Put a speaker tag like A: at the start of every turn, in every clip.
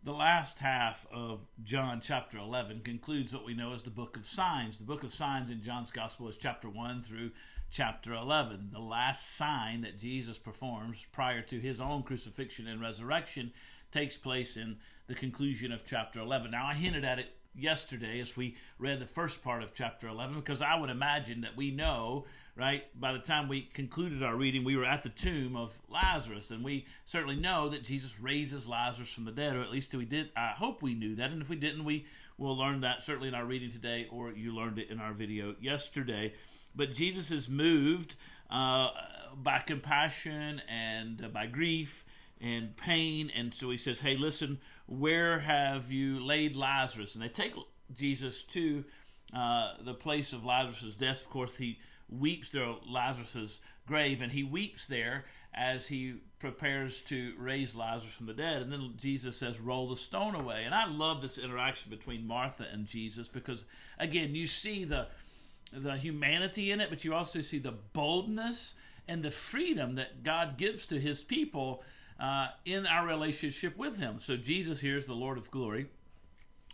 A: The last half of John chapter 11 concludes what we know as the book of signs. The book of signs in John's gospel is chapter 1 through chapter 11. The last sign that Jesus performs prior to his own crucifixion and resurrection takes place in the conclusion of chapter 11. Now, I hinted at it yesterday as we read the first part of chapter 11, because I would imagine that we know, right, by the time we concluded our reading, we were at the tomb of Lazarus, and we certainly know that Jesus raises Lazarus from the dead, or at least we did. I hope we knew that, and if we didn't, we will learn that certainly in our reading today, or you learned it in our video yesterday. But Jesus is moved by compassion and by grief and pain, and so he says, hey, listen, where have you laid Lazarus? And they take Jesus to the place of Lazarus' death. Of course, he weeps there at Lazarus' grave, and he weeps there as he prepares to raise Lazarus from the dead. And then Jesus says, roll the stone away. And I love this interaction between Martha and Jesus, because, again, you see the humanity in it, but you also see the boldness and the freedom that God gives to his people in our relationship with him. So Jesus here is the Lord of glory.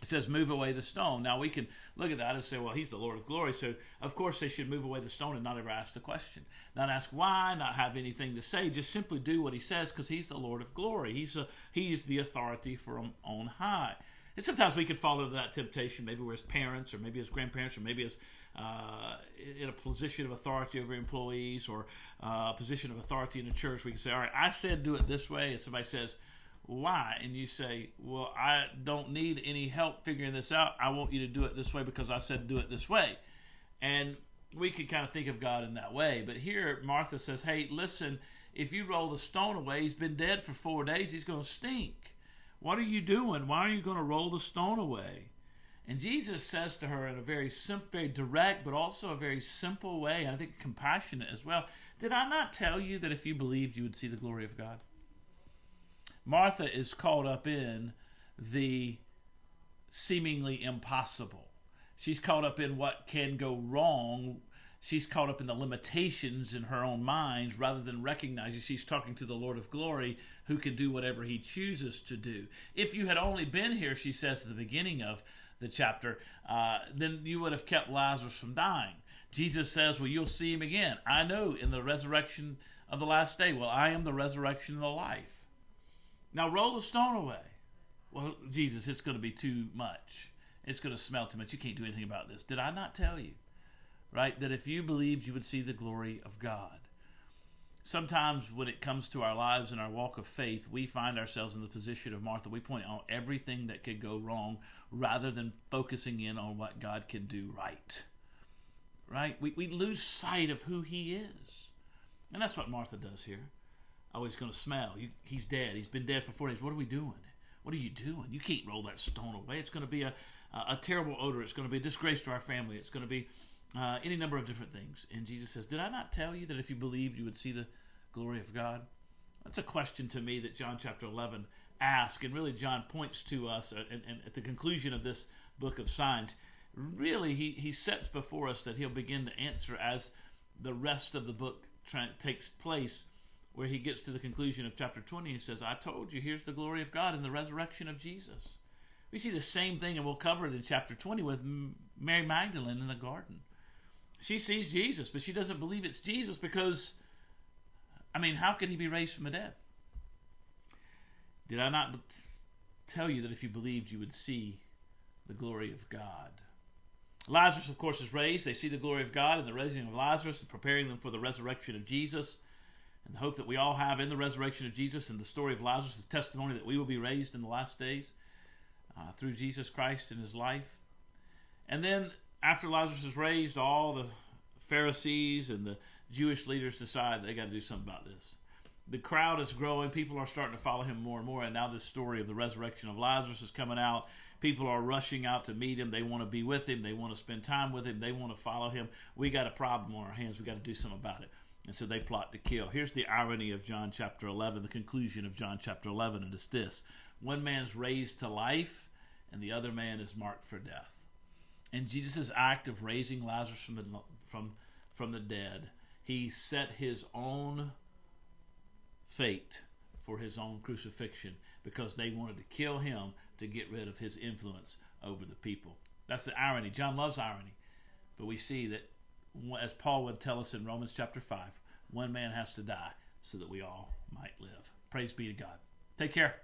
A: It says, move away the stone. Now we can look at that and say, well, he's the Lord of glory, so of course they should move away the stone and not ever ask the question. Not ask why, not have anything to say, just simply do what he says, because he's the Lord of glory. He's the authority from on high. And sometimes we could fall into that temptation, maybe we're as parents, or maybe as grandparents, or maybe as in a position of authority over employees, or a position of authority in the church. We can say, all right, I said do it this way, and somebody says, why? And you say, well, I don't need any help figuring this out. I want you to do it this way because I said do it this way. And we could kind of think of God in that way. But here Martha says, hey, listen, if you roll the stone away, he's been dead for 4 days, he's going to stink. What are you doing? Why are you going to roll the stone away? And Jesus says to her in a very simple, very direct, but also a very simple way, and I think compassionate as well, did I not tell you that if you believed, you would see the glory of God? Martha is caught up in the seemingly impossible. She's caught up in what can go wrong. She's caught up in the limitations in her own mind, rather than recognizing she's talking to the Lord of glory, who can do whatever he chooses to do. If you had only been here, she says at the beginning of the chapter, then you would have kept Lazarus from dying. Jesus says, well, you'll see him again. I know, in the resurrection of the last day. Well, I am the resurrection and the life. Now roll the stone away. Well, Jesus, it's going to be too much. It's going to smell too much. You can't do anything about this. Did I not tell you? Right? That if you believed, you would see the glory of God. Sometimes when it comes to our lives and our walk of faith, we find ourselves in the position of Martha. We point out everything that could go wrong rather than focusing in on what God can do right. Right? We lose sight of who he is. And that's what Martha does here. Oh, he's going to smell. He's dead. He's been dead for 4 days. What are we doing? What are you doing? You can't roll that stone away. It's going to be a terrible odor. It's going to be a disgrace to our family. It's going to be any number of different things. And Jesus says, did I not tell you that if you believed, you would see the glory of God? That's a question to me that John chapter 11 asks. And really John points to us, and at the conclusion of this book of signs, really he sets before us that he'll begin to answer as the rest of the book takes place, where he gets to the conclusion of chapter 20. He says, I told you, here's the glory of God in the resurrection of Jesus. We see the same thing, and we'll cover it in chapter 20 with Mary Magdalene in the garden. She sees Jesus, but she doesn't believe it's Jesus because, how could he be raised from the dead? Did I not tell you that if you believed, you would see the glory of God? Lazarus, of course, is raised. They see the glory of God in the raising of Lazarus and preparing them for the resurrection of Jesus. And the hope that we all have in the resurrection of Jesus and the story of Lazarus is testimony that we will be raised in the last days through Jesus Christ and his life. And then after Lazarus is raised, all the Pharisees and the Jewish leaders decide they got to do something about this. The crowd is growing. People are starting to follow him more and more. And now this story of the resurrection of Lazarus is coming out. People are rushing out to meet him. They want to be with him. They want to spend time with him. They want to follow him. We got a problem on our hands. We got to do something about it. And so they plot to kill. Here's the irony of John chapter 11, the conclusion of John chapter 11, and it's this. One man's raised to life, and the other man is marked for death. In Jesus' act of raising Lazarus from the dead, he set his own fate for his own crucifixion. because they wanted to kill him to get rid of his influence over the people. That's the irony. John loves irony. But we see that, as Paul would tell us in Romans chapter 5, one man has to die so that we all might live. Praise be to God. Take care.